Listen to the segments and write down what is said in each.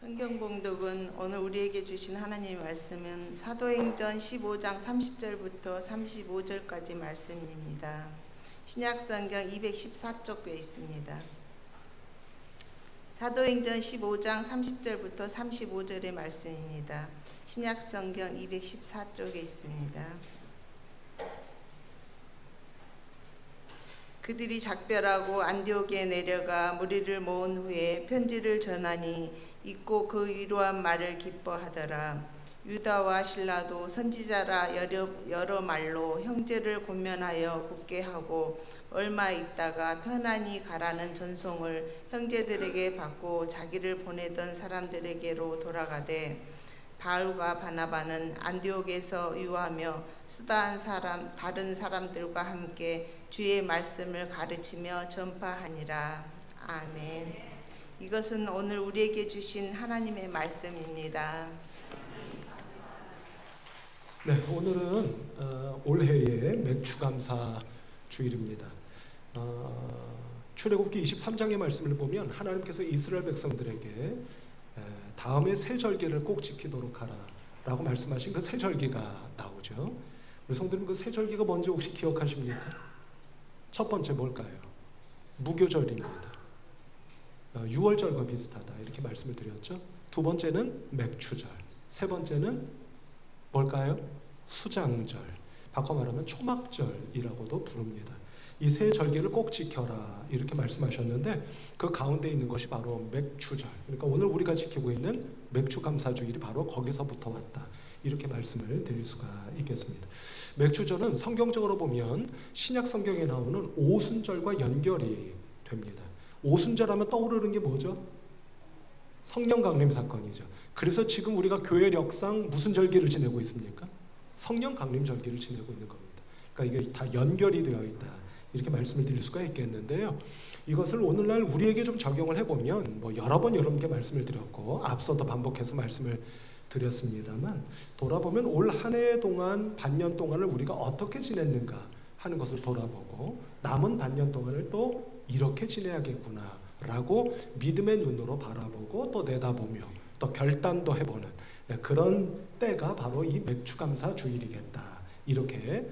성경 봉독은 오늘 우리에게 주신 하나님의 말씀은 사도행전 15장 30절부터 35절까지 말씀입니다. 신약성경 214쪽에 있습니다. 사도행전 15장 30절부터 35절의 말씀입니다. 신약성경 214쪽에 있습니다. 그들이 작별하고 안디옥에 내려가 무리를 모은 후에 편지를 전하니 읽고 그 위로한 말을 기뻐하더라. 유다와 실라도 선지자라 여러 말로 형제를 권면하여 굳게 하고 얼마 있다가 편안히 가라는 전송을 형제들에게 받고 자기를 보내던 사람들에게로 돌아가되, 바울과 바나바는 안디옥에서 유하며 수다한 다른 사람들과 함께 주의 말씀을 가르치며 전파하니라. 아멘. 이것은 오늘 우리에게 주신 하나님의 말씀입니다. 네, 오늘은 올해의 맥주감사 주일입니다. 출애굽기 23장의 말씀을 보면 하나님께서 이스라엘 백성들에게 다음에 세 절기를 꼭 지키도록 하라 라고 말씀하신 그 세 절기가 나오죠. 우리 성도님, 그 세 절기가 뭔지 혹시 기억하십니까? 첫 번째 뭘까요? 무교절입니다. 유월절과 비슷하다 이렇게 말씀을 드렸죠. 두 번째는 맥추절, 세 번째는 뭘까요? 수장절, 바꿔 말하면 초막절이라고도 부릅니다. 이 세 절기를 꼭 지켜라 이렇게 말씀하셨는데, 그 가운데 있는 것이 바로 맥추절, 그러니까 오늘 우리가 지키고 있는 맥추감사주일이 바로 거기서부터 왔다 이렇게 말씀을 드릴 수가 있겠습니다. 맥추절은 성경적으로 보면 신약 성경에 나오는 오순절과 연결이 됩니다. 오순절하면 떠오르는 게 뭐죠? 성령 강림 사건이죠. 그래서 지금 우리가 교회력상 무슨 절기를 지내고 있습니까? 성령 강림 절기를 지내고 있는 겁니다. 그러니까 이게 다 연결이 되어 있다 이렇게 말씀을 드릴 수가 있겠는데요. 이것을 오늘날 우리에게 좀 적용을 해보면 여러 번 여러분께 말씀을 드렸고 앞서도 반복해서 말씀을 드렸습니다만, 돌아보면 올 한 해 동안 반년 동안을 우리가 어떻게 지냈는가 하는 것을 돌아보고 남은 반년 동안을 또 이렇게 지내야겠구나 라고 믿음의 눈으로 바라보고 또 내다보며 또 결단도 해보는 그런 때가 바로 이 맥추감사 주일이겠다 이렇게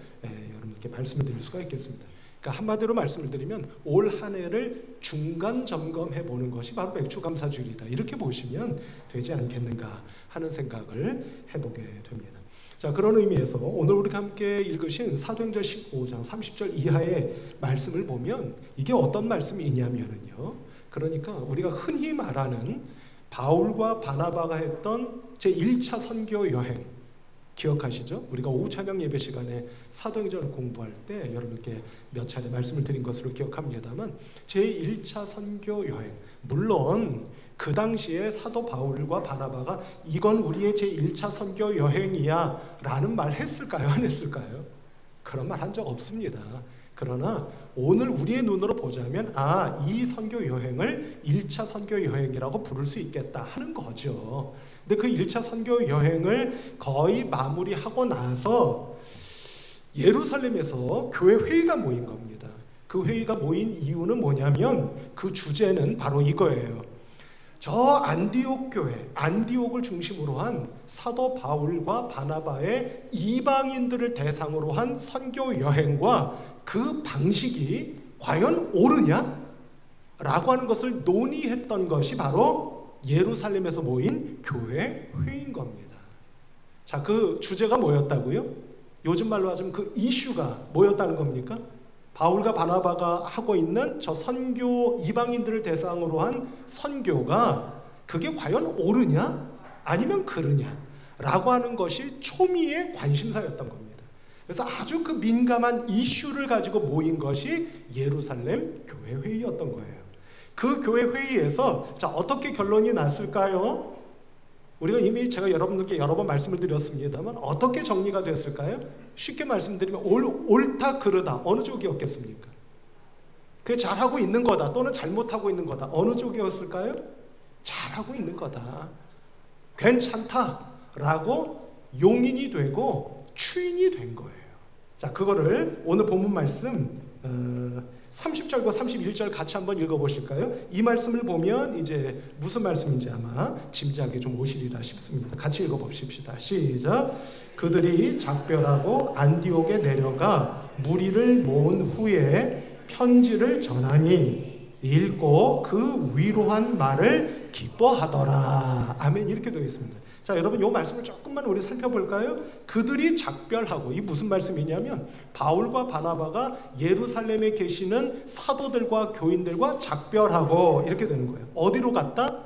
여러분께 말씀을 드릴 수가 있겠습니다. 그러니까 한마디로 말씀을 드리면 올 한 해를 중간 점검해 보는 것이 바로 맥추감사 주일이다 이렇게 보시면 되지 않겠는가 하는 생각을 해보게 됩니다. 자, 그런 의미에서 오늘 우리가 함께 읽으신 사도행전 15장 30절 이하의 말씀을 보면 이게 어떤 말씀이냐면요, 그러니까 우리가 흔히 말하는 바울과 바나바가 했던 제1차 선교 여행 기억하시죠? 우리가 오후 찬양 예배 시간에 사도행전을 공부할 때 여러분께 몇 차례 말씀을 드린 것으로 기억합니다만, 제1차 선교 여행, 물론 그 당시에 사도 바울과 바나바가 이건 우리의 제1차 선교 여행이야 라는 말 했을까요? 안 했을까요? 그런 말 한 적 없습니다. 그러나 오늘 우리의 눈으로 보자면 이 선교 여행을 1차 선교 여행이라고 부를 수 있겠다 하는 거죠. 근데 그 1차 선교 여행을 거의 마무리하고 나서 예루살렘에서 교회 회의가 모인 겁니다. 그 회의가 모인 이유는 뭐냐면 그 주제는 바로 이거예요. 저 안디옥 교회, 안디옥을 중심으로 한 사도 바울과 바나바의 이방인들을 대상으로 한 선교 여행과 그 방식이 과연 옳으냐? 라고 하는 것을 논의했던 것이 바로 예루살렘에서 모인 교회 회의인 겁니다. 자, 그 주제가 뭐였다고요? 요즘 말로 하자면 그 이슈가 뭐였다는 겁니까? 바울과 바나바가 하고 있는 저 선교, 이방인들을 대상으로 한 선교가 그게 과연 옳으냐? 아니면 그르냐? 라고 하는 것이 초미의 관심사였던 겁니다. 그래서 아주 그 민감한 이슈를 가지고 모인 것이 예루살렘 교회 회의였던 거예요. 그 교회 회의에서 자, 어떻게 결론이 났을까요? 우리가 이미 제가 여러분들께 여러 번 말씀을 드렸습니다만 어떻게 정리가 됐을까요? 쉽게 말씀드리면 옳다 그르다 어느 쪽이었겠습니까? 그게 잘하고 있는 거다 또는 잘못하고 있는 거다 어느 쪽이었을까요? 잘하고 있는 거다, 괜찮다라고 용인이 되고 추인이 된 거예요. 자, 그거를 오늘 본문 말씀 30절과 31절 같이 한번 읽어보실까요? 이 말씀을 보면 이제 무슨 말씀인지 아마 짐작이 좀 오시리라 싶습니다. 같이 읽어봅시다. 시작. 그들이 작별하고 안디옥에 내려가 무리를 모은 후에 편지를 전하니 읽고 그 위로한 말을 기뻐하더라. 아멘. 이렇게 되어 있습니다. 자, 여러분 이 말씀을 조금만 우리 살펴볼까요? 그들이 작별하고, 이 무슨 말씀이냐면 바울과 바나바가 예루살렘에 계시는 사도들과 교인들과 작별하고 이렇게 되는 거예요. 어디로 갔다?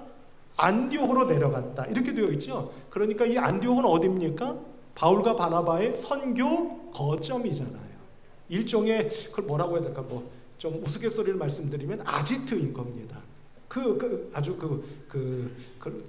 안디옥으로 내려갔다. 이렇게 되어 있죠. 그러니까 이 안디옥은 어디입니까? 바울과 바나바의 선교 거점이잖아요. 일종의 그걸 뭐라고 해야 될까? 뭐 좀 우스갯소리를 말씀드리면 아지트인 겁니다. 아주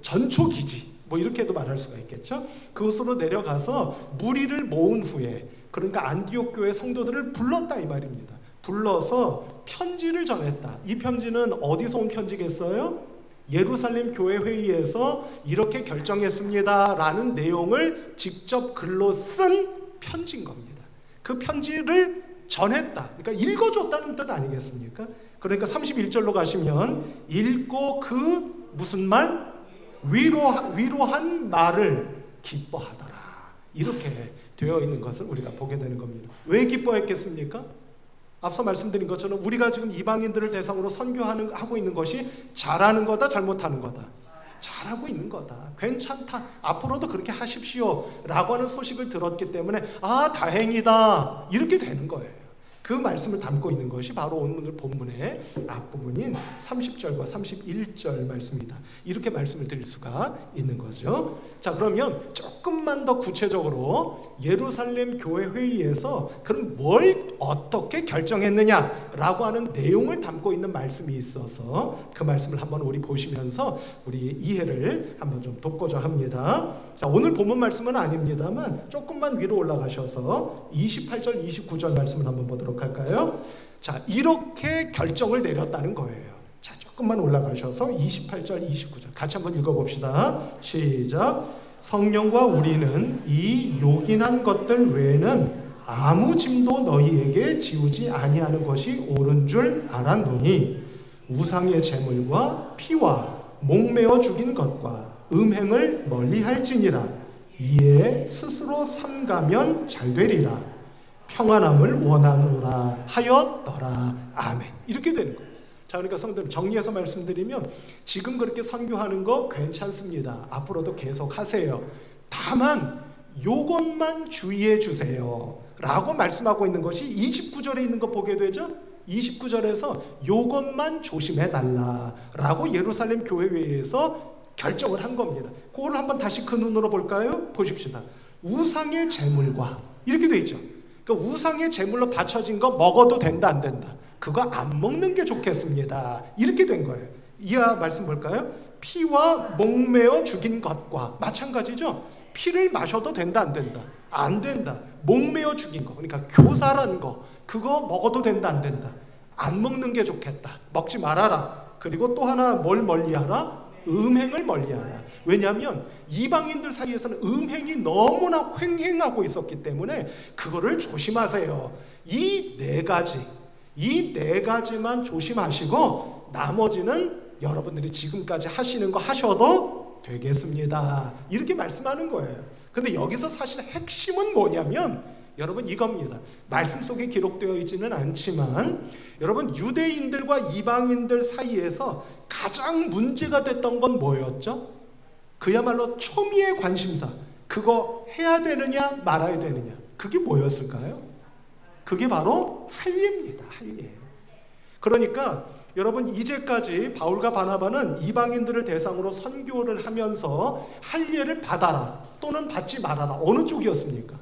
전초 기지, 뭐 이렇게도 말할 수가 있겠죠. 그곳으로 내려가서 무리를 모은 후에, 그러니까 안디옥 교회 성도들을 불렀다 이 말입니다. 불러서 편지를 전했다. 이 편지는 어디서 온 편지겠어요? 예루살렘 교회 회의에서 이렇게 결정했습니다 라는 내용을 직접 글로 쓴 편지인 겁니다. 그 편지를 전했다. 그러니까 읽어줬다는 뜻 아니겠습니까? 그러니까 31절로 가시면 읽고 그 무슨 말? 위로한 말을 기뻐하더라. 이렇게 되어 있는 것을 우리가 보게 되는 겁니다. 왜 기뻐했겠습니까? 앞서 말씀드린 것처럼 우리가 지금 이방인들을 대상으로 선교하고 있는 것이 잘하는 거다, 잘못하는 거다? 잘하고 있는 거다. 괜찮다. 앞으로도 그렇게 하십시오 라고 하는 소식을 들었기 때문에 아, 다행이다. 이렇게 되는 거예요. 그 말씀을 담고 있는 것이 바로 오늘 본문의 앞부분인 30절과 31절 말씀입니다. 이렇게 말씀을 드릴 수가 있는 거죠. 자, 그러면 조금만 더 구체적으로 예루살렘 교회 회의에서 그럼 뭘 어떻게 결정했느냐라고 하는 내용을 담고 있는 말씀이 있어서 그 말씀을 한번 우리 보시면서 우리 이해를 한번 좀 돕고자 합니다. 자, 오늘 본문 말씀은 아닙니다만 조금만 위로 올라가셔서 28절, 29절 말씀을 한번 보도록 할까요? 자, 이렇게 결정을 내렸다는 거예요. 자, 조금만 올라가셔서 28절, 29절 같이 한번 읽어봅시다. 시작. 성령과 우리는 이 요긴한 것들 외에는 아무 짐도 너희에게 지우지 아니하는 것이 옳은 줄 알았노니 우상의 제물과 피와 목매어 죽인 것과 음행을 멀리할지니라. 이에 스스로 삼가면 잘되리라. 평안함을 원하노라 하였더라. 아멘. 이렇게 되는 거예요. 자, 그러니까 성도님 정리해서 말씀드리면 지금 그렇게 선교하는 거 괜찮습니다. 앞으로도 계속 하세요. 다만 요것만 주의해 주세요 라고 말씀하고 있는 것이 29절에 있는 거 보게 되죠. 29절에서 요것만 조심해 달라 라고 예루살렘 교회회에서 결정을 한 겁니다. 그걸 한번 다시 그 눈으로 볼까요? 보십시다. 우상의 제물과 이렇게 돼 있죠. 그러니까 우상의 제물로 바쳐진 거 먹어도 된다, 안 된다? 그거 안 먹는 게 좋겠습니다. 이렇게 된 거예요. 이하 말씀 볼까요? 피와 목매어 죽인 것과 마찬가지죠. 피를 마셔도 된다, 안 된다? 안 된다. 목매어 죽인 거, 그러니까 교사란 거, 그거 먹어도 된다, 안 된다? 안 먹는 게 좋겠다. 먹지 말아라. 그리고 또 하나 뭘 멀리하라? 음행을 멀리하라. 왜냐하면 이방인들 사이에서는 음행이 너무나 횡행하고 있었기 때문에 그거를 조심하세요. 이 네 가지만 조심하시고 나머지는 여러분들이 지금까지 하시는 거 하셔도 되겠습니다. 이렇게 말씀하는 거예요. 근데 여기서 사실 핵심은 뭐냐면 여러분 이겁니다. 말씀 속에 기록되어 있지는 않지만 여러분 유대인들과 이방인들 사이에서 가장 문제가 됐던 건 뭐였죠? 그야말로 초미의 관심사. 그거 해야 되느냐 말아야 되느냐. 그게 뭐였을까요? 그게 바로 할례입니다. 할례. 그러니까 여러분 이제까지 바울과 바나바는 이방인들을 대상으로 선교를 하면서 할례를 받아라 또는 받지 말아라. 어느 쪽이었습니까?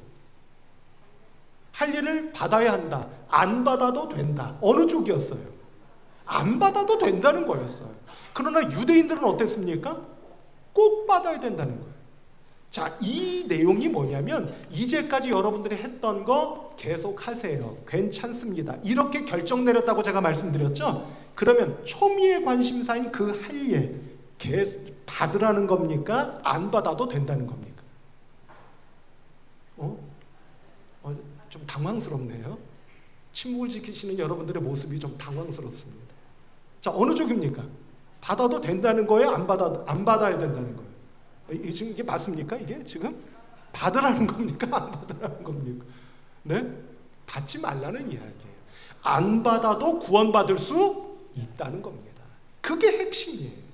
할례를 받아야 한다. 안 받아도 된다. 어느 쪽이었어요? 안 받아도 된다는 거였어요. 그러나 유대인들은 어땠습니까? 꼭 받아야 된다는 거예요. 자, 이 내용이 뭐냐면 이제까지 여러분들이 했던 거 계속 하세요. 괜찮습니다. 이렇게 결정 내렸다고 제가 말씀드렸죠? 그러면 초미의 관심사인 그 할례 받으라는 겁니까? 안 받아도 된다는 겁니까? 좀 당황스럽네요. 침묵을 지키시는 여러분들의 모습이 좀 당황스럽습니다. 자, 어느 쪽입니까? 받아도 된다는 거예요? 안 받아야 된다는 거예요? 지금 이게 맞습니까? 이게 지금 받으라는 겁니까? 안 받으라는 겁니까? 네? 받지 말라는 이야기예요. 안 받아도 구원받을 수 있다는 겁니다. 그게 핵심이에요.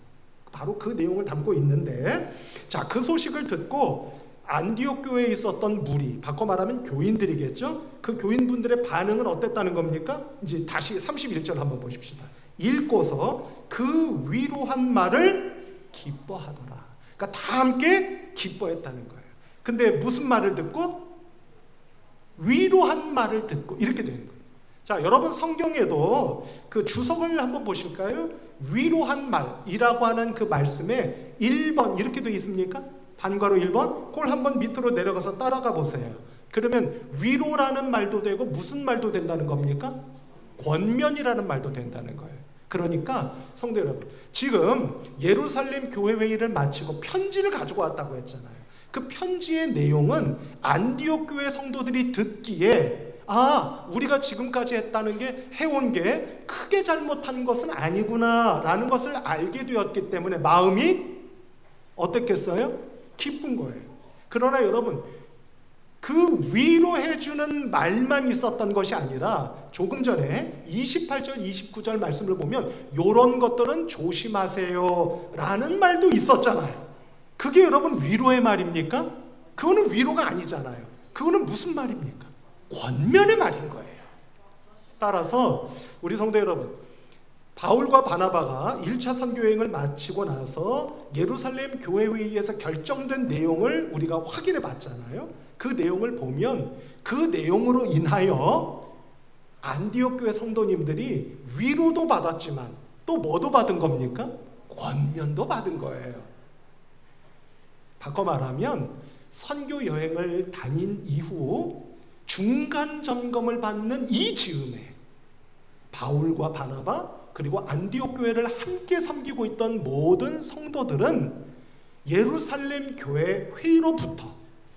바로 그 내용을 담고 있는데, 자, 그 소식을 듣고 안디옥 교회에 있었던 무리, 바꿔 말하면 교인들이겠죠? 그 교인분들의 반응은 어땠다는 겁니까? 이제 다시 31절 한번 보십시다. 읽고서 그 위로한 말을 기뻐하더라. 그러니까 다 함께 기뻐했다는 거예요. 근데 무슨 말을 듣고? 위로한 말을 듣고 이렇게 되는 거예요. 자, 여러분 성경에도 그 주석을 한번 보실까요? 위로한 말이라고 하는 그 말씀에 1번 이렇게 되어 있습니까? 반괄호 1번. 그걸 한번 밑으로 내려가서 따라가 보세요. 그러면 위로라는 말도 되고 무슨 말도 된다는 겁니까? 권면이라는 말도 된다는 거예요. 그러니까 성도 여러분, 지금 예루살렘 교회 회의를 마치고 편지를 가지고 왔다고 했잖아요. 그 편지의 내용은 안디옥 교회 성도들이 듣기에 우리가 지금까지 했다는 게 해온 게 크게 잘못한 것은 아니구나 라는 것을 알게 되었기 때문에 마음이 어떻겠어요? 기쁜 거예요. 그러나 여러분, 그 위로해주는 말만 있었던 것이 아니라 조금 전에 28절 29절 말씀을 보면 이런 것들은 조심하세요 라는 말도 있었잖아요. 그게 여러분 위로의 말입니까? 그거는 위로가 아니잖아요. 그거는 무슨 말입니까? 권면의 말인 거예요. 따라서 우리 성도 여러분, 바울과 바나바가 1차 선교여행을 마치고 나서 예루살렘 교회 회의에서 결정된 내용을 우리가 확인해 봤잖아요. 그 내용을 보면 그 내용으로 인하여 안디옥 교회 성도님들이 위로도 받았지만 또 뭐도 받은 겁니까? 권면도 받은 거예요. 바꿔 말하면 선교 여행을 다닌 이후 중간 점검을 받는 이 즈음에 바울과 바나바 그리고 안디옥 교회를 함께 섬기고 있던 모든 성도들은 예루살렘 교회 회의로부터,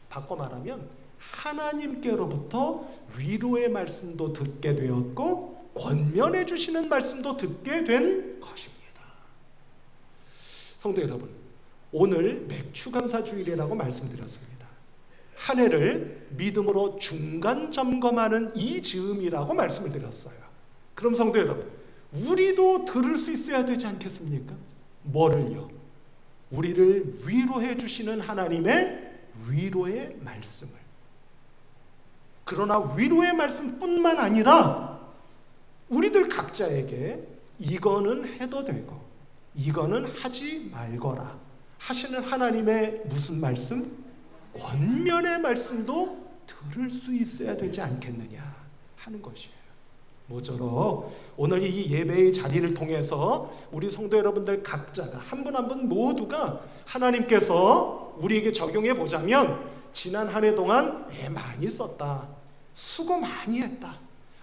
바꿔 말하면 하나님께로부터 위로의 말씀도 듣게 되었고 권면해 주시는 말씀도 듣게 된 것입니다. 성도 여러분, 오늘 맥추감사주일이라고 말씀드렸습니다. 한 해를 믿음으로 중간 점검하는 이 즈음이라고 말씀을 드렸어요. 그럼 성도 여러분, 우리도 들을 수 있어야 되지 않겠습니까? 뭐를요? 우리를 위로해 주시는 하나님의 위로의 말씀을. 그러나 위로의 말씀뿐만 아니라 우리들 각자에게 이거는 해도 되고 이거는 하지 말거라 하시는 하나님의 무슨 말씀? 권면의 말씀도 들을 수 있어야 되지 않겠느냐 하는 것이에요. 모쪼록 오늘 이 예배의 자리를 통해서 우리 성도 여러분들 각자가 한 분 한 분 모두가 하나님께서 우리에게 적용해 보자면 지난 한 해 동안 많이 썼다, 수고 많이 했다,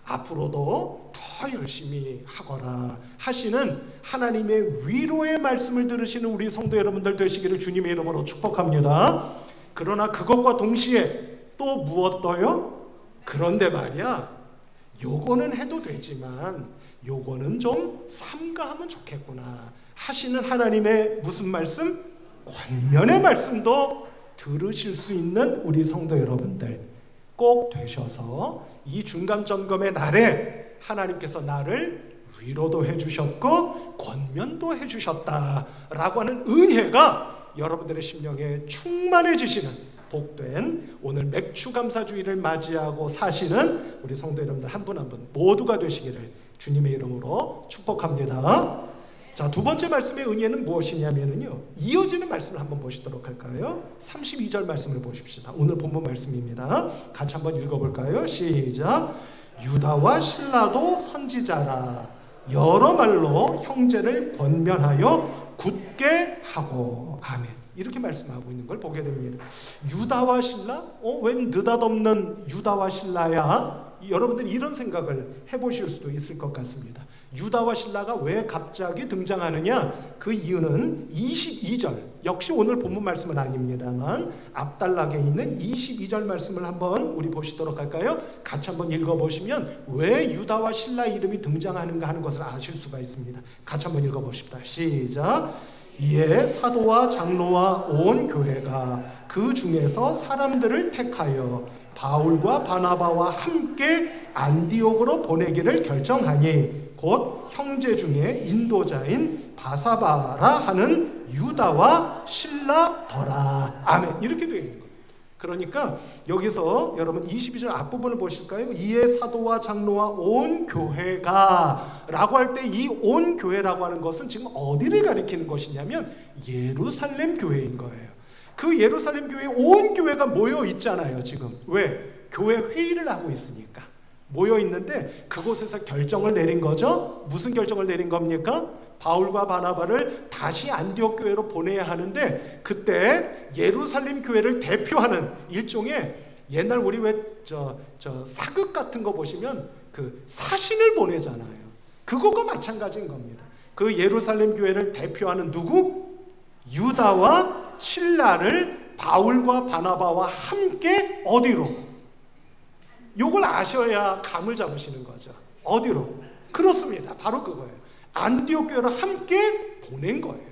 앞으로도 더 열심히 하거라 하시는 하나님의 위로의 말씀을 들으시는 우리 성도 여러분들 되시기를 주님의 이름으로 축복합니다. 그러나 그것과 동시에 또 무엇도요? 그런데 말이야, 요거는 해도 되지만 요거는 좀 삼가하면 좋겠구나 하시는 하나님의 무슨 말씀? 권면의 말씀도 들으실 수 있는 우리 성도 여러분들 꼭 되셔서 이 중간 점검의 날에 하나님께서 나를 위로도 해주셨고 권면도 해주셨다라고 하는 은혜가 여러분들의 심령에 충만해지시는 복된 오늘 맥추감사주일을 맞이하고 사시는 우리 성도 여러분들 한 분 한 분 모두가 되시기를 주님의 이름으로 축복합니다. 자, 두 번째 말씀의 의미는 무엇이냐면요, 이어지는 말씀을 한번 보시도록 할까요? 32절 말씀을 보십시다. 오늘 본문 말씀입니다. 같이 한번 읽어볼까요? 시작. 유다와 실라도 선지자라, 여러 말로 형제를 권면하여 굳게 하고. 아멘. 이렇게 말씀하고 있는 걸 보게 됩니다. 유다와 실라? 웬 느닷없는 유다와 실라야? 여러분들이 이런 생각을 해보실 수도 있을 것 같습니다. 유다와 실라가 왜 갑자기 등장하느냐? 그 이유는 22절, 역시 오늘 본문 말씀은 아닙니다만 앞단락에 있는 22절 말씀을 한번 우리 보시도록 할까요? 같이 한번 읽어보시면 왜 유다와 실라 이름이 등장하는가 하는 것을 아실 수가 있습니다. 같이 한번 읽어봅시다. 시작. 이에 사도와 장로와 온 교회가 그 중에서 사람들을 택하여 바울과 바나바와 함께 안디옥으로 보내기를 결정하니 곧 형제 중에 인도자인 바사바라 하는 유다와 실라더라. 아멘. 이렇게 되어 있는 거예요. 그러니까 여기서 여러분 22절 앞부분을 보실까요? 이에 사도와 장로와 온 교회가 라고 할 때 이 온 교회라고 하는 것은 지금 어디를 가리키는 것이냐면 예루살렘 교회인 거예요. 그 예루살렘 교회에 온 교회가 모여 있잖아요. 지금 왜? 교회 회의를 하고 있으니까 모여 있는데 그곳에서 결정을 내린 거죠. 무슨 결정을 내린 겁니까? 바울과 바나바를 다시 안디옥 교회로 보내야 하는데 그때 예루살렘 교회를 대표하는 일종의 옛날 우리 왜 사극 같은 거 보시면 그 사신을 보내잖아요. 그거가 마찬가지인 겁니다. 그 예루살렘 교회를 대표하는 누구? 유다와 실라를 바울과 바나바와 함께 어디로? 요걸 아셔야 감을 잡으시는 거죠. 어디로? 그렇습니다. 바로 그거예요. 안디옥 교회로 함께 보낸 거예요.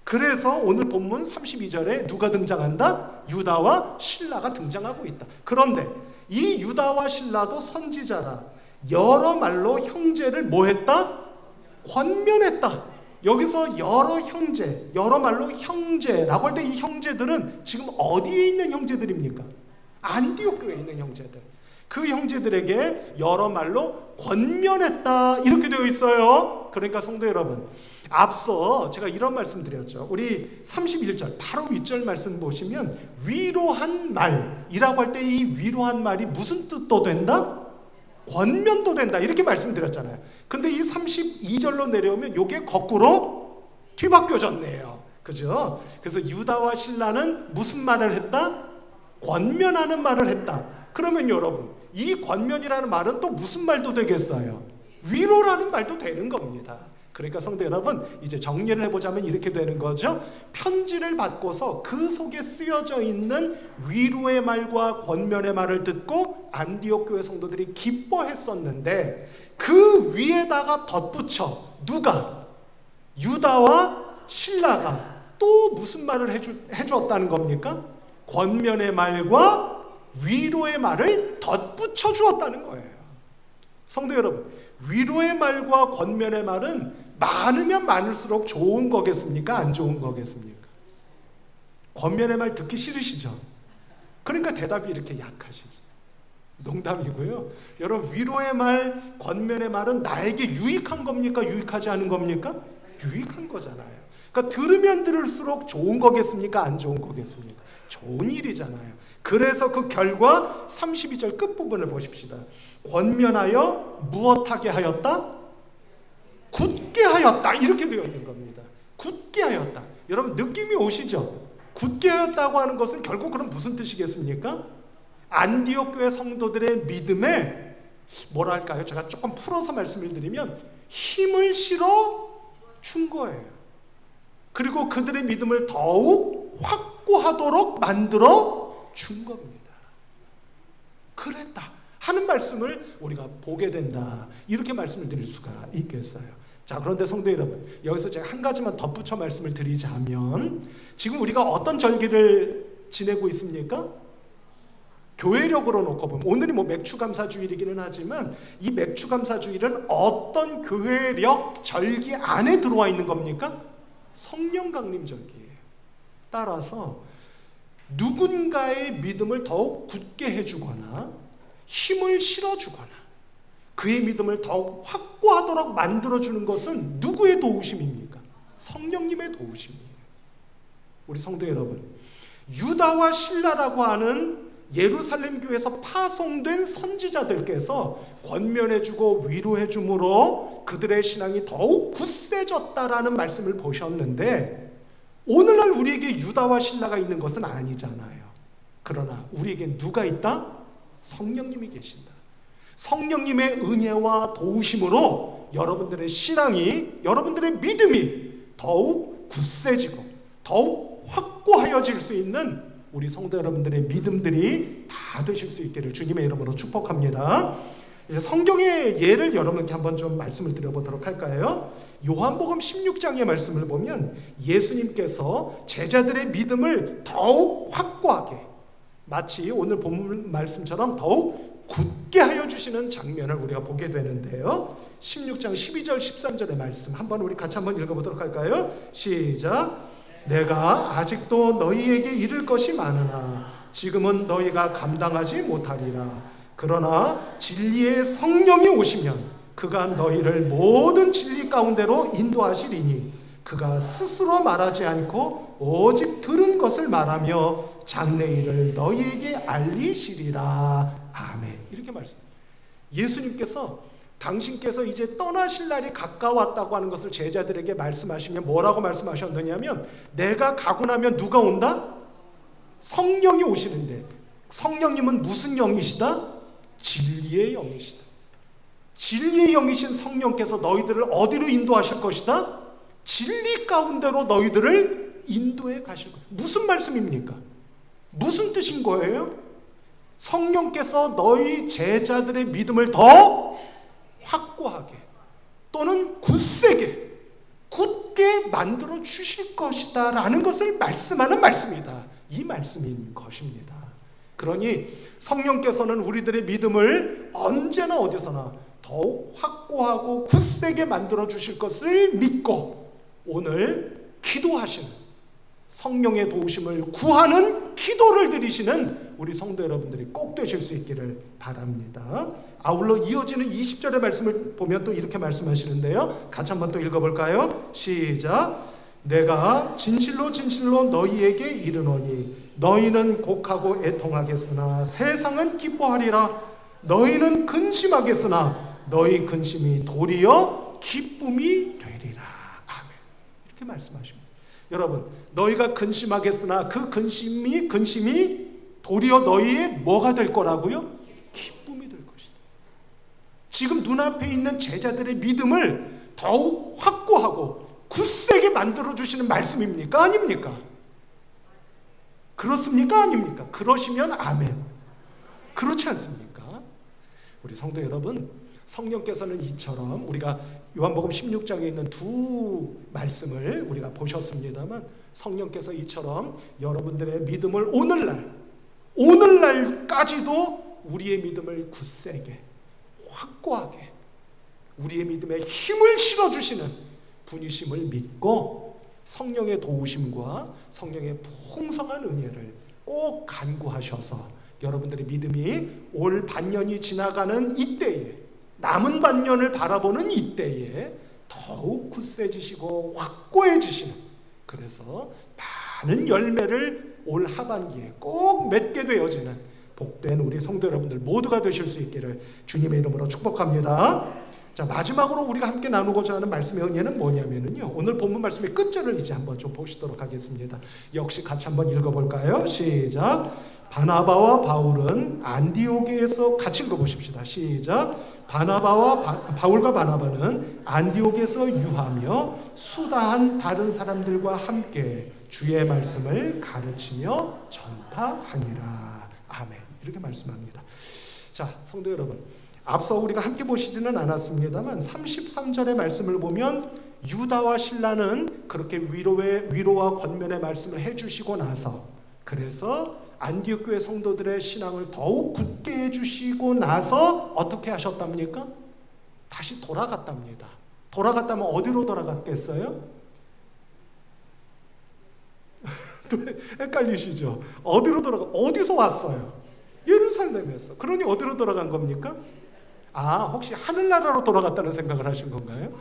그래서 오늘 본문 32절에 누가 등장한다? 유다와 실라가 등장하고 있다. 그런데 이 유다와 실라도 선지자라. 여러 말로 형제를 뭐 했다? 권면했다. 여기서 여러 형제, 여러 말로 형제라고 할 때 이 형제들은 지금 어디에 있는 형제들입니까? 안디옥 교회에 있는 형제들. 그 형제들에게 여러 말로 권면했다 이렇게 되어 있어요. 그러니까 성도 여러분, 앞서 제가 이런 말씀 드렸죠. 우리 31절 바로 윗절 말씀 보시면 위로한 말이라고 할 때 이 위로한 말이 무슨 뜻도 된다? 권면도 된다 이렇게 말씀드렸잖아요. 근데 이 32절로 내려오면 이게 거꾸로 뒤바뀌어졌네요. 그죠? 그래서 유다와 실라는 무슨 말을 했다? 권면하는 말을 했다. 그러면 여러분, 이 권면이라는 말은 또 무슨 말도 되겠어요? 위로라는 말도 되는 겁니다. 그러니까 성도 여러분, 이제 정리를 해보자면 이렇게 되는 거죠. 편지를 받고서 그 속에 쓰여져 있는 위로의 말과 권면의 말을 듣고 안디옥 교회 성도들이 기뻐했었는데 그 위에다가 덧붙여 누가? 유다와 실라가 또 무슨 말을 해주었다는 겁니까? 권면의 말과 위로의 말을 덧붙여 주었다는 거예요. 성도 여러분, 위로의 말과 권면의 말은 많으면 많을수록 좋은 거겠습니까? 안 좋은 거겠습니까? 권면의 말 듣기 싫으시죠? 그러니까 대답이 이렇게 약하시죠. 농담이고요. 여러분, 위로의 말, 권면의 말은 나에게 유익한 겁니까? 유익하지 않은 겁니까? 유익한 거잖아요. 그러니까 들으면 들을수록 좋은 거겠습니까? 안 좋은 거겠습니까? 좋은 일이잖아요. 그래서 그 결과 32절 끝부분을 보십시다. 권면하여 무엇하게 하였다? 굳게 하였다. 이렇게 되어 있는 겁니다. 굳게 하였다. 여러분 느낌이 오시죠? 굳게 하였다고 하는 것은 결국 그럼 무슨 뜻이겠습니까? 안디옥 교회 성도들의 믿음에 뭐랄까요? 제가 조금 풀어서 말씀을 드리면 힘을 실어 준 거예요. 그리고 그들의 믿음을 더욱 확고하도록 만들어 준 겁니다. 그랬다 하는 말씀을 우리가 보게 된다. 이렇게 말씀을 드릴 수가 있겠어요. 자, 그런데 성도 여러분, 여기서 제가 한 가지만 덧붙여 말씀을 드리자면 지금 우리가 어떤 절기를 지내고 있습니까? 교회력으로 놓고 보면 오늘이 맥추감사주일이기는 하지만 이 맥추감사주일은 어떤 교회력 절기 안에 들어와 있는 겁니까? 성령 강림 절기예요. 따라서 누군가의 믿음을 더욱 굳게 해주거나 힘을 실어주거나 그의 믿음을 더욱 확고하도록 만들어주는 것은 누구의 도우심입니까? 성령님의 도우심이에요. 우리 성도 여러분, 유다와 실라라고 하는 예루살렘 교회에서 파송된 선지자들께서 권면해주고 위로해줌으로 그들의 신앙이 더욱 굳세졌다라는 말씀을 보셨는데 오늘날 우리에게 유다와 실라가 있는 것은 아니잖아요. 그러나 우리에게 누가 있다? 성령님이 계신다. 성령님의 은혜와 도우심으로 여러분들의 신앙이, 여러분들의 믿음이 더욱 굳세지고 더욱 확고하여질 수 있는 우리 성도 여러분들의 믿음들이 다 되실 수 있기를 주님의 이름으로 축복합니다. 이제 성경의 예를 여러분께 한번 좀 말씀을 드려보도록 할까요? 요한복음 16장의 말씀을 보면 예수님께서 제자들의 믿음을 더욱 확고하게, 마치 오늘 본문 말씀처럼 더욱 굳게 하여 주시는 장면을 우리가 보게 되는데요. 16장 12절 13절의 말씀 한번 우리 같이 한번 읽어보도록 할까요? 시작. 내가 아직도 너희에게 이를 것이 많으나 지금은 너희가 감당하지 못하리라. 그러나 진리의 성령이 오시면 그가 너희를 모든 진리 가운데로 인도하시리니 그가 스스로 말하지 않고 오직 들은 것을 말하며 장래일을 너희에게 알리시리라. 아멘. 이렇게 말씀합니다. 예수님께서 당신께서 이제 떠나실 날이 가까웠다고 하는 것을 제자들에게 말씀하시면 뭐라고 말씀하셨느냐면, 내가 가고 나면 누가 온다? 성령이 오시는데, 성령님은 무슨 영이시다? 진리의 영이시다. 진리의 영이신 성령께서 너희들을 어디로 인도하실 것이다? 진리 가운데로 너희들을 인도해 가실 것이다. 무슨 말씀입니까? 무슨 뜻인 거예요? 성령께서 너희 제자들의 믿음을 더 확고하게 또는 굳세게 굳게 만들어 주실 것이다 라는 것을 말씀하는 말씀이다. 이 말씀인 것입니다. 그러니 성령께서는 우리들의 믿음을 언제나 어디서나 더욱 확고하고 굳세게 만들어 주실 것을 믿고 오늘 기도하시는, 성령의 도우심을 구하는 기도를 드리시는 우리 성도 여러분들이 꼭 되실 수 있기를 바랍니다. 아울러 이어지는 20절의 말씀을 보면 또 이렇게 말씀하시는데요. 같이 한번 또 읽어볼까요? 시작. 내가 진실로 진실로 너희에게 이르노니 너희는 곡하고 애통하겠으나 세상은 기뻐하리라. 너희는 근심하겠으나 너희 근심이 도리어 기쁨이 되리라. 아멘. 이렇게 말씀하십니다. 여러분, 너희가 근심하겠으나 그 근심이 도리어 너희의 뭐가 될 거라고요? 기쁨이 될 것이다. 지금 눈앞에 있는 제자들의 믿음을 더욱 확고하고 굳세게 만들어주시는 말씀입니까? 아닙니까? 그렇습니까? 아닙니까? 그러시면 아멘. 그렇지 않습니까? 우리 성도 여러분, 성령께서는 이처럼 우리가 요한복음 16장에 있는 두 말씀을 우리가 보셨습니다만, 성령께서 이처럼 여러분들의 믿음을 오늘날까지도 우리의 믿음을 굳세게 확고하게 우리의 믿음에 힘을 실어주시는 분이심을 믿고 성령의 도우심과 성령의 풍성한 은혜를 꼭 간구하셔서 여러분들의 믿음이 올 반년이 지나가는 이때에, 남은 반년을 바라보는 이때에 더욱 굳세지시고 확고해지시는, 그래서 많은 열매를 올 하반기에 꼭 맺게 되어지는 복된 우리 성도 여러분들 모두가 되실 수 있기를 주님의 이름으로 축복합니다. 자, 마지막으로 우리가 함께 나누고자 하는 말씀의 은혜는 뭐냐면요, 오늘 본문 말씀의 끝절을 이제 한번 좀 보시도록 하겠습니다. 역시 같이 한번 읽어볼까요? 시작. 바나바와 바울은 안디오게에서, 같이 읽어보십시다. 시작. 바울과 바나바는 안디오게에서 유하며 수다한 다른 사람들과 함께 주의 말씀을 가르치며 전파하니라. 아멘. 이렇게 말씀합니다. 자, 성도 여러분, 앞서 우리가 함께 보시지는 않았습니다만 33절의 말씀을 보면 유다와 실라는 그렇게 위로와 권면의 말씀을 해주시고 나서, 그래서 안디옥 교회 성도들의 신앙을 더욱 굳게 해주시고 나서 어떻게 하셨답니까? 다시 돌아갔답니다. 돌아갔다면 어디로 돌아갔겠어요? 또 헷갈리시죠? 어디서 왔어요? 예루살렘에서. 그러니 어디로 돌아간 겁니까? 아, 혹시 하늘나라로 돌아갔다는 생각을 하신 건가요?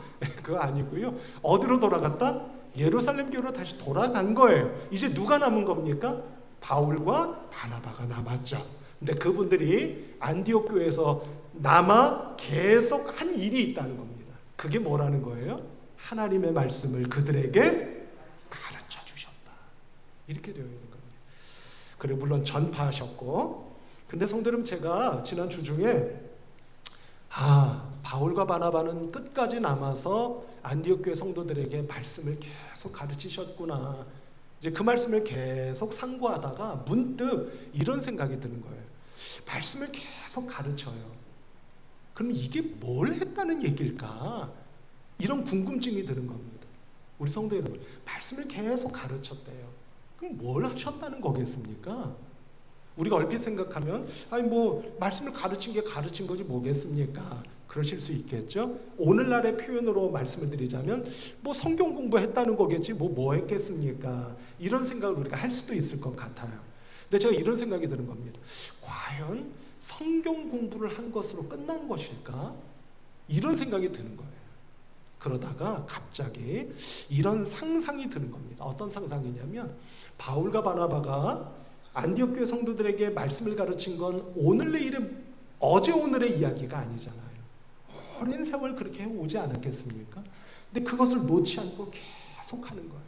그거 아니고요. 어디로 돌아갔다? 예루살렘 교회로 다시 돌아간 거예요. 이제 누가 남은 겁니까? 바울과 바나바가 남았죠. 근데 그분들이 안디옥 교회에서 남아 계속 한 일이 있다는 겁니다. 그게 뭐라는 거예요? 하나님의 말씀을 그들에게 가르쳐 주셨다. 이렇게 되어 있는 겁니다. 그리고 물론 전파하셨고, 근데 성도 여러분, 제가 지난 주 중에 바울과 바나바는 끝까지 남아서 안디옥 교회 성도들에게 말씀을 계속 가르치셨구나. 이제 그 말씀을 계속 상고하다가 문득 이런 생각이 드는 거예요. 말씀을 계속 가르쳐요. 그럼 이게 뭘 했다는 얘기일까? 이런 궁금증이 드는 겁니다. 우리 성도 여러분, 말씀을 계속 가르쳤대요. 그럼 뭘 하셨다는 거겠습니까? 우리가 얼핏 생각하면 말씀을 가르친 게 가르친 거지 뭐겠습니까? 그러실 수 있겠죠. 오늘날의 표현으로 말씀을 드리자면 성경 공부했다는 거겠지 뭐 했겠습니까? 이런 생각을 우리가 할 수도 있을 것 같아요. 근데 제가 이런 생각이 드는 겁니다. 과연 성경 공부를 한 것으로 끝난 것일까? 이런 생각이 드는 거예요. 그러다가 갑자기 이런 상상이 드는 겁니다. 어떤 상상이냐면 바울과 바나바가 안디옥 교회 성도들에게 말씀을 가르친 건 오늘 내일의 어제 오늘의 이야기가 아니잖아요. 오랜 세월 그렇게 해오지 않았겠습니까? 근데 그것을 놓지 않고 계속 하는 거예요.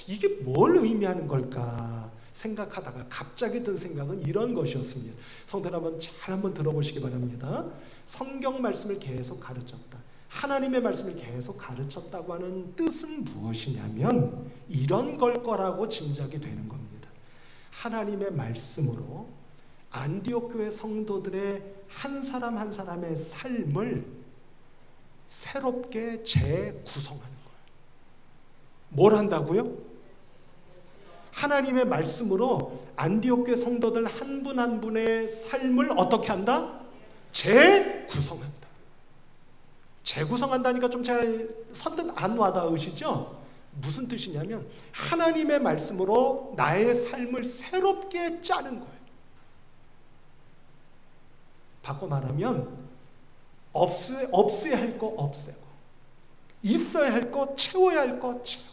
이게 뭘 의미하는 걸까 생각하다가 갑자기 든 생각은 이런 것이었습니다. 성도들 한번 들어보시기 바랍니다. 성경 말씀을 계속 가르쳤다. 하나님의 말씀을 계속 가르쳤다고 하는 뜻은 무엇이냐면 이런 걸 거라고 짐작이 되는 겁니다. 하나님의 말씀으로 안디옥 교회 성도들의 한 사람 한 사람의 삶을 새롭게 재구성하는 거예요. 뭘 한다고요? 하나님의 말씀으로 안디옥 교회 성도들 한 분 한 분의 삶을 어떻게 한다? 재구성한다. 재구성한다니까 좀 잘 선뜻 안 와닿으시죠? 무슨 뜻이냐면 하나님의 말씀으로 나의 삶을 새롭게 짜는 거예요. 바꿔 말하면 없애야 할 거 없애고 있어야 할 거 채워야 할 거 채워.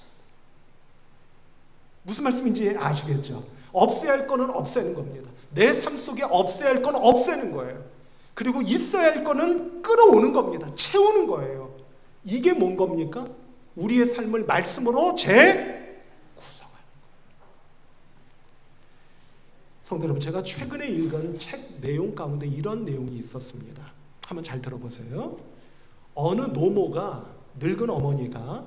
무슨 말씀인지 아시겠죠? 없애야 할 거는 없애는 겁니다. 내 삶 속에 없애야 할 건 없애는 거예요. 그리고 있어야 할 거는 끌어오는 겁니다. 채우는 거예요. 이게 뭔 겁니까? 우리의 삶을 말씀으로 재구성하는 거예요. 성도 여러분, 제가 최근에 읽은 책 내용 가운데 이런 내용이 있었습니다. 한번 잘 들어보세요. 어느 노모가, 늙은 어머니가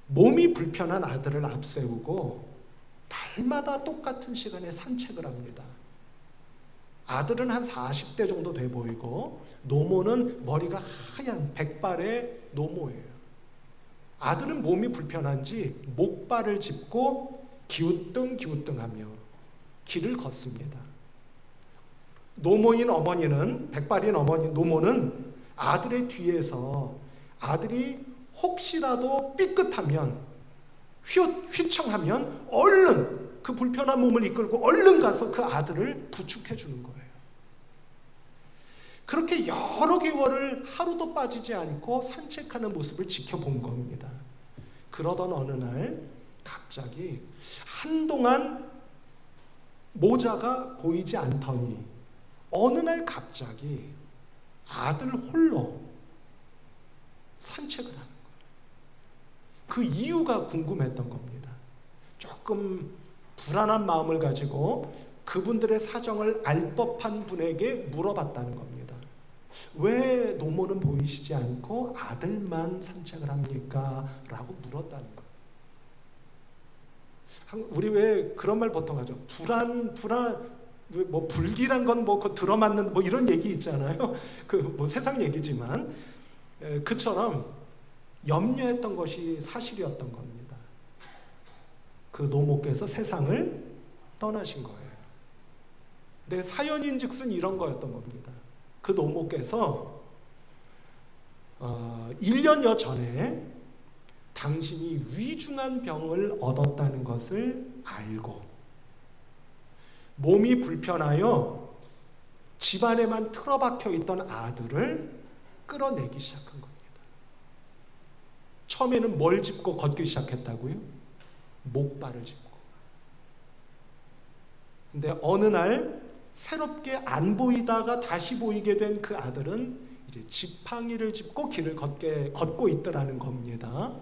몸이 불편한 아들을 앞세우고 날마다 똑같은 시간에 산책을 합니다. 아들은 한 40대 정도 돼 보이고 노모는 머리가 하얀 백발의 노모예요. 아들은 몸이 불편한지 목발을 짚고 기우뚱기우뚱하며 길을 걷습니다. 노모인 어머니는, 백발인 어머니 노모는 아들의 뒤에서 아들이 혹시라도 삐끗하면 휘청하면 얼른 그 불편한 몸을 이끌고 얼른 가서 그 아들을 부축해 주는 거예요. 그렇게 여러 개월을 하루도 빠지지 않고 산책하는 모습을 지켜본 겁니다. 그러던 어느 날 갑자기 한동안 모자가 보이지 않더니 어느 날 갑자기 아들 홀로 산책을 하는 거예요. 그 이유가 궁금했던 겁니다. 조금 불안한 마음을 가지고 그분들의 사정을 알 법한 분에게 물어봤다는 겁니다. 왜 노모는 보이시지 않고 아들만 산책을 합니까? 라고 물었다는 거예요. 우리 왜 그런 말 보통 하죠? 불길한 건 들어맞는 이런 얘기 있잖아요. 세상 얘기지만 그처럼 염려했던 것이 사실이었던 겁니다. 그 노모께서 세상을 떠나신 거예요. 근데 사연인즉슨 이런 거였던 겁니다. 그 노모께서 1년여 전에 당신이 위중한 병을 얻었다는 것을 알고 몸이 불편하여 집안에만 틀어박혀 있던 아들을 끌어내기 시작한 겁니다. 처음에는 뭘 짚고 걷기 시작했다고요? 목발을 짚고. 근데 어느 날 새롭게 안 보이다가 다시 보이게 된 그 아들은 이제 지팡이를 짚고 길을 걷고 있더라는 겁니다.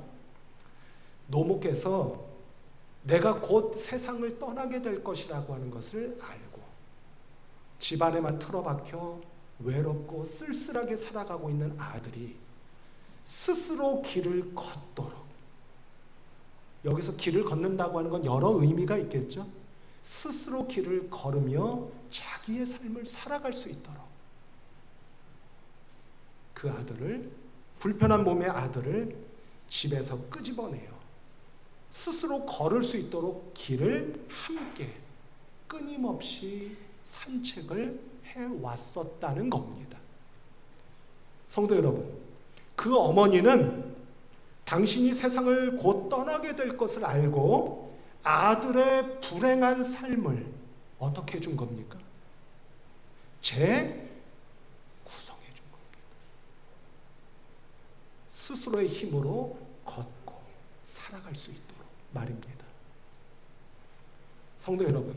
노모께서 내가 곧 세상을 떠나게 될 것이라고 하는 것을 알고 집안에만 틀어박혀 외롭고 쓸쓸하게 살아가고 있는 아들이 스스로 길을 걷도록, 여기서 길을 걷는다고 하는 건 여러 의미가 있겠죠. 스스로 길을 걸으며 자기의 삶을 살아갈 수 있도록 그 아들을, 불편한 몸의 아들을 집에서 끄집어내요. 스스로 걸을 수 있도록 길을 함께 끊임없이 산책을 해왔었다는 겁니다. 성도 여러분, 그 어머니는 당신이 세상을 곧 떠나게 될 것을 알고 아들의 불행한 삶을 어떻게 해준 겁니까? 재구성해 준 겁니다. 스스로의 힘으로 걷고 살아갈 수 있도록 말입니다. 성도 여러분,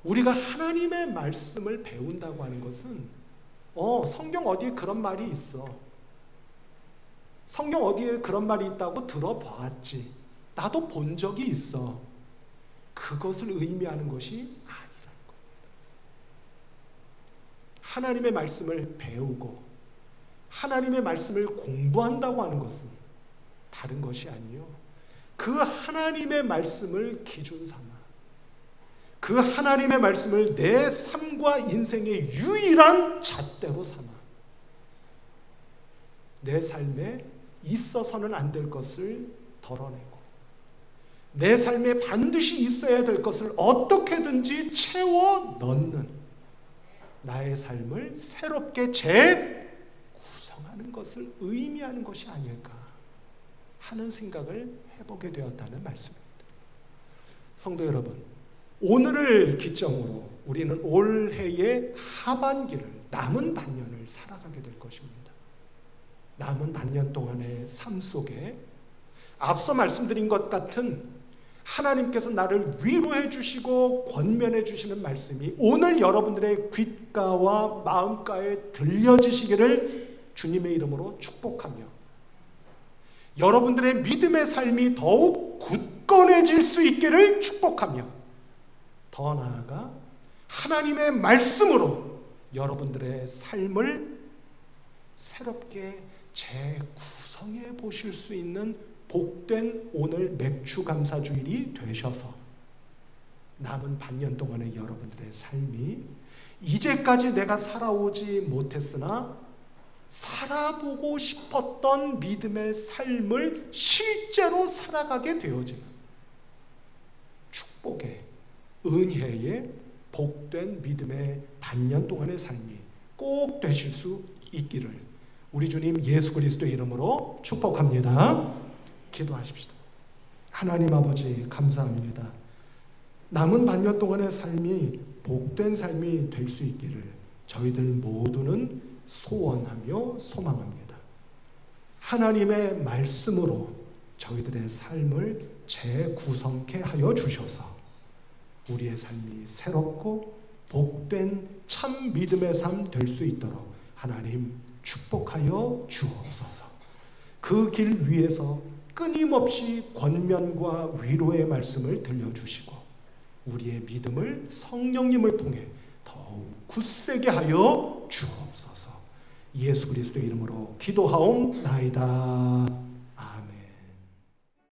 우리가 하나님의 말씀을 배운다고 하는 것은 성경 어디에 그런 말이 있어, 성경 어디에 그런 말이 있다고 들어봤지, 나도 본 적이 있어, 그것을 의미하는 것이 아니라는 겁니다. 하나님의 말씀을 배우고 하나님의 말씀을 공부한다고 하는 것은 다른 것이 아니요, 그 하나님의 말씀을 기준 삼아 그 하나님의 말씀을 내 삶과 인생의 유일한 잣대로 삼아 내 삶에 있어서는 안 될 것을 덜어내고 내 삶에 반드시 있어야 될 것을 어떻게든지 채워 넣는 나의 삶을 새롭게 재구성하는 것을 의미하는 것이 아닐까 하는 생각을 해보게 되었다는 말씀입니다. 성도 여러분, 오늘을 기점으로 우리는 올해의 하반기를, 남은 반년을 살아가게 될 것입니다. 남은 반년 동안의 삶 속에 앞서 말씀드린 것 같은 하나님께서 나를 위로해 주시고 권면해 주시는 말씀이 오늘 여러분들의 귓가와 마음가에 들려지시기를 주님의 이름으로 축복하며, 여러분들의 믿음의 삶이 더욱 굳건해질 수 있기를 축복하며, 더 나아가 하나님의 말씀으로 여러분들의 삶을 새롭게 재구성해 보실 수 있는 복된 오늘 맥주감사주일이 되셔서 남은 반년 동안의 여러분들의 삶이 이제까지 내가 살아오지 못했으나 살아보고 싶었던 믿음의 삶을 실제로 살아가게 되어지는 축복의, 은혜의 복된 믿음의 반년 동안의 삶이 꼭 되실 수 있기를 우리 주님 예수 그리스도의 이름으로 축복합니다. 기도하십시다. 하나님 아버지, 감사합니다. 남은 반년 동안의 삶이 복된 삶이 될 수 있기를 저희들 모두는 소원하며 소망합니다. 하나님의 말씀으로 저희들의 삶을 재구성케 하여 주셔서 우리의 삶이 새롭고 복된 참 믿음의 삶 될 수 있도록 하나님 축복하여 주옵소서. 그 길 위에서 끊임없이 권면과 위로의 말씀을 들려주시고 우리의 믿음을 성령님을 통해 더욱 굳세게 하여 주옵소서. 예수 그리스도의 이름으로 기도하옵나이다.